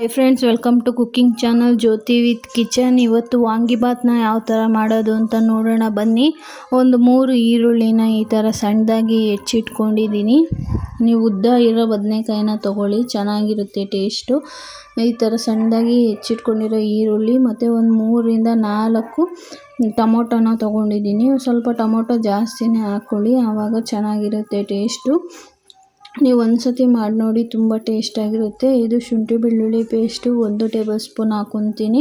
Hi friends, welcome to cooking channel Jyothi with kitchen. ಇವತ್ತು ವಾಂಗಿಬಾತ್ನ ಯಾವ ಥರ ಮಾಡೋದು ಅಂತ ನೋಡೋಣ ಬನ್ನಿ. ಒಂದು 3 ಈರುಳ್ಳಿನ ಈ ಥರ ಸಣ್ಣದಾಗಿ ಹೆಚ್ಚಿಟ್ಕೊಂಡಿದ್ದೀನಿ. ನೀವು ಉದ್ದ ಇರೋ ಬದನೆಕಾಯಿನ ತೊಗೊಳ್ಳಿ, ಚೆನ್ನಾಗಿರುತ್ತೆ ಟೇಸ್ಟು. ಈ ಥರ ಸಣ್ಣದಾಗಿ ಹೆಚ್ಚಿಟ್ಕೊಂಡಿರೋ ಈರುಳ್ಳಿ ಮತ್ತು ಒಂದು 3ರಿಂದ 4 ಟೊಮೊಟೊನ ತೊಗೊಂಡಿದ್ದೀನಿ. ಸ್ವಲ್ಪ ಟೊಮೊಟೊ ಜಾಸ್ತಿನೇ ಹಾಕ್ಕೊಳ್ಳಿ, ಆವಾಗ ಚೆನ್ನಾಗಿರುತ್ತೆ ಟೇಸ್ಟು. ನೀವು ಒಂದು ಸತಿ ಮಾಡಿ ನೋಡಿ, ತುಂಬ ಟೇಸ್ಟಾಗಿರುತ್ತೆ. ಇದು ಶುಂಠಿ ಬೆಳ್ಳುಳ್ಳಿ ಪೇಸ್ಟು 1 ಟೇಬಲ್ ಸ್ಪೂನ್ ಹಾಕ್ಕೊತೀನಿ.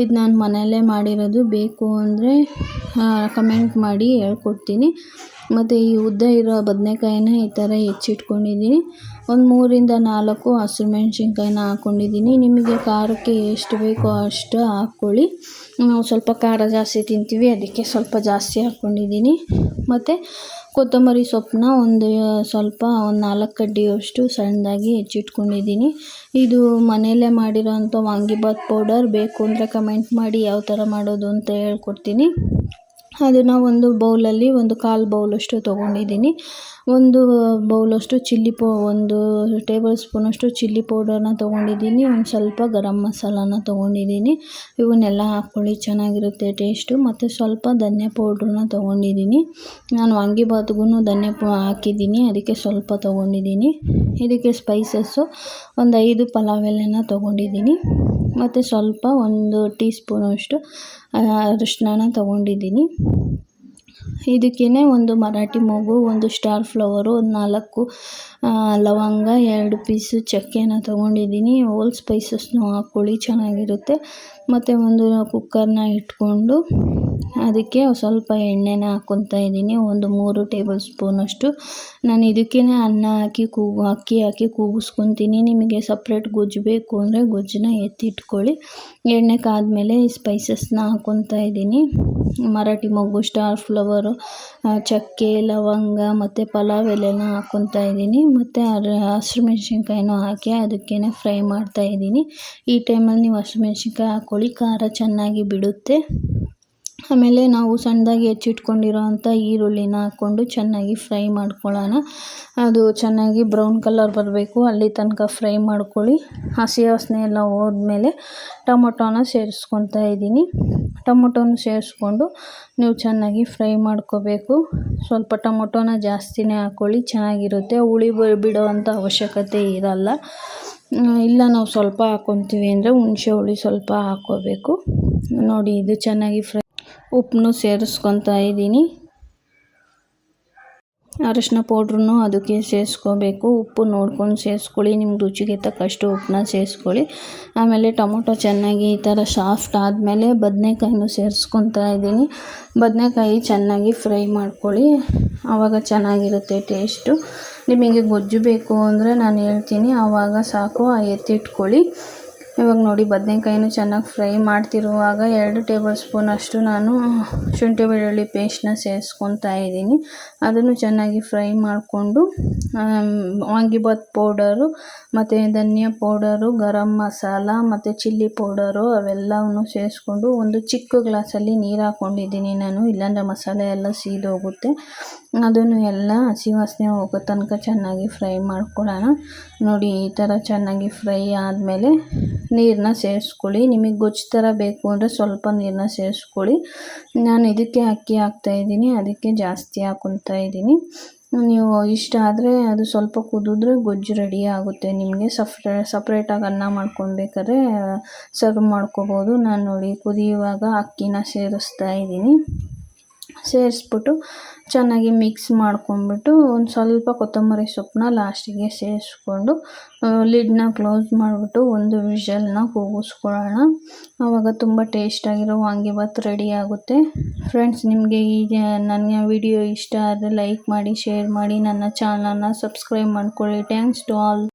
ಇದು ನಾನು ಮನೆಯಲ್ಲೇ ಮಾಡಿರೋದು, ಬೇಕು ಅಂದರೆ ಕಮೆಂಟ್ ಮಾಡಿ ಹೇಳ್ಕೊಡ್ತೀನಿ. ಮತ್ತು ಈ ಉದ್ದ ಇರೋ ಬದನೆಕಾಯಿನ ಈ ಥರ ಹೆಚ್ಚಿಟ್ಕೊಂಡಿದ್ದೀನಿ. ಒಂದು 3ರಿಂದ 4 ಹಸಿರು ಮೆಣಸಿನ್ಕಾಯಿನ ಹಾಕ್ಕೊಂಡಿದ್ದೀನಿ. ನಿಮಗೆ ಖಾರಕ್ಕೆ ಎಷ್ಟು ಬೇಕೋ ಅಷ್ಟು ಹಾಕ್ಕೊಳ್ಳಿ. ನಾವು ಸ್ವಲ್ಪ ಖಾರ ಜಾಸ್ತಿ ತಿಂತೀವಿ, ಅದಕ್ಕೆ ಸ್ವಲ್ಪ ಜಾಸ್ತಿ ಹಾಕ್ಕೊಂಡಿದ್ದೀನಿ. ಮತ್ತು ಕೊತ್ತಂಬರಿ ಸೊಪ್ಪನ್ನ ಒಂದು 4 ಕಡ್ಡಿಯಷ್ಟು ಸಣ್ಣದಾಗಿ ಹೆಚ್ಚಿಟ್ಕೊಂಡಿದ್ದೀನಿ. ಇದು ಮನೆಯಲ್ಲೇ ಮಾಡಿರೋಂಥ ವಾಂಗಿಬಾತ್ ಪೌಡರ್. ಬೇಕು ಅಂದರೆ ಕಮೆಂಟ್ ಮಾಡಿ ಯಾವ ಥರ ಮಾಡೋದು ಅಂತ ಹೇಳ್ಕೊಡ್ತೀನಿ. ಅದನ್ನು ಒಂದು ಬೌಲಲ್ಲಿ 1/4 ಬೌಲಷ್ಟು ತೊಗೊಂಡಿದ್ದೀನಿ. 1 ಬೌಲಷ್ಟು ಒಂದು ಟೇಬಲ್ ಸ್ಪೂನಷ್ಟು ಚಿಲ್ಲಿ ಪೌಡರ್ನ ತೊಗೊಂಡಿದ್ದೀನಿ. ಒಂದು ಸ್ವಲ್ಪ ಗರಂ ಮಸಾಲಾನ ತೊಗೊಂಡಿದ್ದೀನಿ. ಇವನ್ನೆಲ್ಲ ಹಾಕ್ಕೊಳ್ಳಿ, ಚೆನ್ನಾಗಿರುತ್ತೆ ಟೇಸ್ಟು. ಮತ್ತು ಸ್ವಲ್ಪ ಧನಿಯಾ ಪೌಡ್ರನ್ನ ತೊಗೊಂಡಿದ್ದೀನಿ. ನಾನು ವಾಂಗಿಬಾತ್ಗೂ ಧನಿಯಾ ಹಾಕಿದ್ದೀನಿ, ಅದಕ್ಕೆ ಸ್ವಲ್ಪ ತೊಗೊಂಡಿದ್ದೀನಿ. ಇದಕ್ಕೆ ಸ್ಪೈಸಸ್ಸು ಒಂದು 5 ಪಲಾವ್ ಎಲೆನ ತೊಗೊಂಡಿದ್ದೀನಿ. ಮತ್ತು ಸ್ವಲ್ಪ 1 ಟೀ ಸ್ಪೂನಷ್ಟು ಅರಿಶಿನ ತೊಗೊಂಡಿದ್ದೀನಿ. ಇದಕ್ಕೇ ಒಂದು ಮರಾಠಿ ಮೊಗ್ಗು, 1 ಸ್ಟಾರ್ ಫ್ಲವರು, 4 ಲವಂಗ, 2 ಪೀಸು ಚಕ್ಕೆನ ತೊಗೊಂಡಿದ್ದೀನಿ. ಹೋಲ್ ಸ್ಪೈಸಸ್ನೂ ಹಾಕ್ಕೊಳ್ಳಿ, ಚೆನ್ನಾಗಿರುತ್ತೆ. ಮತ್ತು ಒಂದು ಕುಕ್ಕರ್ನ ಇಟ್ಕೊಂಡು ಅದಕ್ಕೆ ಸ್ವಲ್ಪ ಎಣ್ಣೆನ ಹಾಕ್ಕೊತಾ ಇದ್ದೀನಿ, ಒಂದು 3 ಟೇಬಲ್ ಸ್ಪೂನಷ್ಟು. ನಾನು ಇದಕ್ಕೇ ಅನ್ನ ಹಾಕಿ ಅಕ್ಕಿ ಹಾಕಿ ಕೂಗಿಸ್ಕೊತೀನಿ. ನಿಮಗೆ ಸಪ್ರೇಟ್ ಗೊಜ್ಜು ಬೇಕು ಅಂದರೆ ಗೊಜ್ಜನ್ನ ಎತ್ತಿಟ್ಕೊಳ್ಳಿ. ಎಣ್ಣೆ ಕಾದ್ಮೇಲೆ ಈ ಸ್ಪೈಸಸ್ನ ಹಾಕ್ಕೊತಾ ಇದ್ದೀನಿ. ಮರಾಠಿ ಮೊಗ್ಗು, ಸ್ಟಾರ್ ಫ್ಲವರು, ಚಕ್ಕೆ, ಲವಂಗ ಮತ್ತು ಪಲಾವ್ ಎಲೆನ ಹಾಕ್ಕೊತಾ ಇದ್ದೀನಿ. ಮತ್ತು ಹಸಿರು ಮೆಣಸಿನ್ಕಾಯಿನೂ ಹಾಕಿ ಅದಕ್ಕೇ ಫ್ರೈ ಮಾಡ್ತಾಯಿದ್ದೀನಿ. ಈ ಟೈಮಲ್ಲಿ ನೀವು ಹಸಿರು ಮೆಣಸಿನ್ಕಾಯಿ ಹಾಕ್ಕೊಳ್ಳಿ, ಖಾರ ಚೆನ್ನಾಗಿ ಬಿಡುತ್ತೆ. ಆಮೇಲೆ ನಾವು ಸಣ್ಣದಾಗಿ ಹೆಚ್ಚಿಟ್ಕೊಂಡಿರೋಂಥ ಈರುಳ್ಳಿನ ಹಾಕ್ಕೊಂಡು ಚೆನ್ನಾಗಿ ಫ್ರೈ ಮಾಡ್ಕೊಳ್ಳೋಣ. ಅದು ಚೆನ್ನಾಗಿ ಬ್ರೌನ್ ಕಲರ್ ಬರಬೇಕು, ಅಲ್ಲಿ ತನಕ ಫ್ರೈ ಮಾಡ್ಕೊಳ್ಳಿ. ಹಸಿ ವಾಸನೆ ಎಲ್ಲ ಹೋದ್ಮೇಲೆ ಟೊಮೊಟೊನ ಸೇರಿಸ್ಕೊತಾ ಇದ್ದೀನಿ. ಟೊಮೊಟೊನ ಸೇರಿಸ್ಕೊಂಡು ನೀವು ಚೆನ್ನಾಗಿ ಫ್ರೈ ಮಾಡ್ಕೋಬೇಕು. ಸ್ವಲ್ಪ ಟೊಮೊಟೊನ ಜಾಸ್ತಿನೇ ಹಾಕ್ಕೊಳ್ಳಿ, ಚೆನ್ನಾಗಿರುತ್ತೆ. ಹುಳಿ ಬಿಡೋವಂಥ ಅವಶ್ಯಕತೆ ಇರಲ್ಲ. ಇಲ್ಲ ನಾವು ಸ್ವಲ್ಪ ಹಾಕ್ಕೊತೀವಿ ಅಂದರೆ ಹುಣಸೆ ಹುಳಿ ಸ್ವಲ್ಪ ಹಾಕ್ಕೋಬೇಕು. ನೋಡಿ, ಇದು ಚೆನ್ನಾಗಿ ಫ್ರೈ. ಉಪ್ಪನ್ನು ಸೇರಿಸ್ಕೊತಾ ಇದ್ದೀನಿ. ಅರಿಶಿನ ಪೌಡ್ರನ್ನು ಅದಕ್ಕೆ ಸೇರಿಸ್ಕೋಬೇಕು. ಉಪ್ಪು ನೋಡ್ಕೊಂಡು ಸೇರಿಸ್ಕೊಳ್ಳಿ, ನಿಮ್ಗೆ ರುಚಿಗೆ ತಕ್ಕಷ್ಟು ಉಪ್ಪನ್ನ ಸೇರಿಸ್ಕೊಳ್ಳಿ. ಆಮೇಲೆ ಟೊಮೊಟೊ ಚೆನ್ನಾಗಿ ಈ ಥರ ಸಾಫ್ಟ್ ಆದಮೇಲೆ ಬದನೆಕಾಯಿನೂ ಸೇರಿಸ್ಕೊತಾ ಇದ್ದೀನಿ. ಬದನೆಕಾಯಿ ಚೆನ್ನಾಗಿ ಫ್ರೈ ಮಾಡ್ಕೊಳ್ಳಿ, ಆವಾಗ ಚೆನ್ನಾಗಿರುತ್ತೆ ಟೇಸ್ಟು. ನಿಮಗೆ ಗೊಜ್ಜು ಬೇಕು ಅಂದರೆ ನಾನು ಹೇಳ್ತೀನಿ, ಆವಾಗ ಸಾಕು, ಎತ್ತಿಟ್ಕೊಳ್ಳಿ. ಇವಾಗ ನೋಡಿ, ಬದನೆಕಾಯಿನೂ ಚೆನ್ನಾಗಿ ಫ್ರೈ ಮಾಡ್ತಿರುವಾಗ 2 ಟೇಬಲ್ ಸ್ಪೂನಷ್ಟು ನಾನು ಶುಂಠಿ ಬೆಳ್ಳುಳ್ಳಿ ಪೇಸ್ಟನ್ನ ಸೇರಿಸ್ಕೊತಾ ಇದ್ದೀನಿ. ಅದನ್ನು ಚೆನ್ನಾಗಿ ಫ್ರೈ ಮಾಡಿಕೊಂಡು ವಾಂಗಿಬಾತ್ ಪೌಡರು ಮತ್ತು ಧನಿಯಾ ಪೌಡರು, ಗರಂ ಮಸಾಲ ಮತ್ತು ಚಿಲ್ಲಿ ಪೌಡರು ಅವೆಲ್ಲವನ್ನು ಸೇರಿಸ್ಕೊಂಡು ಒಂದು ಚಿಕ್ಕ ಗ್ಲಾಸಲ್ಲಿ ನೀರು ಹಾಕ್ಕೊಂಡಿದ್ದೀನಿ ನಾನು, ಇಲ್ಲಾಂದರೆ ಮಸಾಲೆ ಎಲ್ಲ ಸೀದೋಗುತ್ತೆ. ಅದನ್ನು ಎಲ್ಲ ಹಸಿ ವಾಸನೆ ಹೋಗೋ ತನಕ ಚೆನ್ನಾಗಿ ಫ್ರೈ ಮಾಡ್ಕೊಳ್ಳೋಣ. ನೋಡಿ, ಈ ಥರ ಚೆನ್ನಾಗಿ ಫ್ರೈ ಆದಮೇಲೆ ನೀರನ್ನ ಸೇರಿಸ್ಕೊಳ್ಳಿ. ನಿಮಗೆ ಗೊಜ್ಜು ಥರ ಬೇಕು ಅಂದರೆ ಸ್ವಲ್ಪ ನೀರನ್ನ ಸೇರಿಸ್ಕೊಳ್ಳಿ. ನಾನು ಇದಕ್ಕೆ ಅಕ್ಕಿ ಹಾಕ್ತಾಯಿದ್ದೀನಿ, ಅದಕ್ಕೆ ಜಾಸ್ತಿ ಹಾಕ್ಕೊತಾ ಇದ್ದೀನಿ. ನೀವು ಇಷ್ಟ ಆದರೆ ಅದು ಸ್ವಲ್ಪ ಕುದಿದ್ರೆ ಗೊಜ್ಜು ರೆಡಿ ಆಗುತ್ತೆ. ನಿಮಗೆ ಸಪ್ರೇಟಾಗಿ ಅನ್ನ ಮಾಡ್ಕೊಬೇಕಾದ್ರೆ ಸರ್ವ್ ಮಾಡ್ಕೋಬೋದು. ನಾನು ನೋಡಿ, ಕುದಿಯುವಾಗ ಅಕ್ಕಿನ ಸೇರಿಸ್ತಾ ಇದ್ದೀನಿ. ಸೇರಿಸ್ಬಿಟ್ಟು ಚೆನ್ನಾಗಿ ಮಿಕ್ಸ್ ಮಾಡ್ಕೊಂಡ್ಬಿಟ್ಟು ಒಂದು ಸ್ವಲ್ಪ ಕೊತ್ತಂಬರಿ ಸೊಪ್ಪನ್ನ ಲಾಸ್ಟಿಗೆ ಸೇರಿಸ್ಕೊಂಡು ಲಿಡ್ನ ಕ್ಲೋಸ್ ಮಾಡಿಬಿಟ್ಟು 1 ವಿಷಲ್ನ ಕೂಗಿಸ್ಕೊಳ್ಳೋಣ. ಆವಾಗ ತುಂಬ ಟೇಸ್ಟಾಗಿರೋ ವಾಂಗಿಬಾತ್ ರೆಡಿ ಆಗುತ್ತೆ. ಫ್ರೆಂಡ್ಸ್, ನಿಮಗೆ ನನ್ನ ವಿಡಿಯೋ ಇಷ್ಟ ಆದರೆ ಲೈಕ್ ಮಾಡಿ, ಶೇರ್ ಮಾಡಿ, ನನ್ನ ಚಾನಲ್ನ ಸಬ್ಸ್ಕ್ರೈಬ್ ಮಾಡ್ಕೊಳ್ಳಿ. Thanks to all.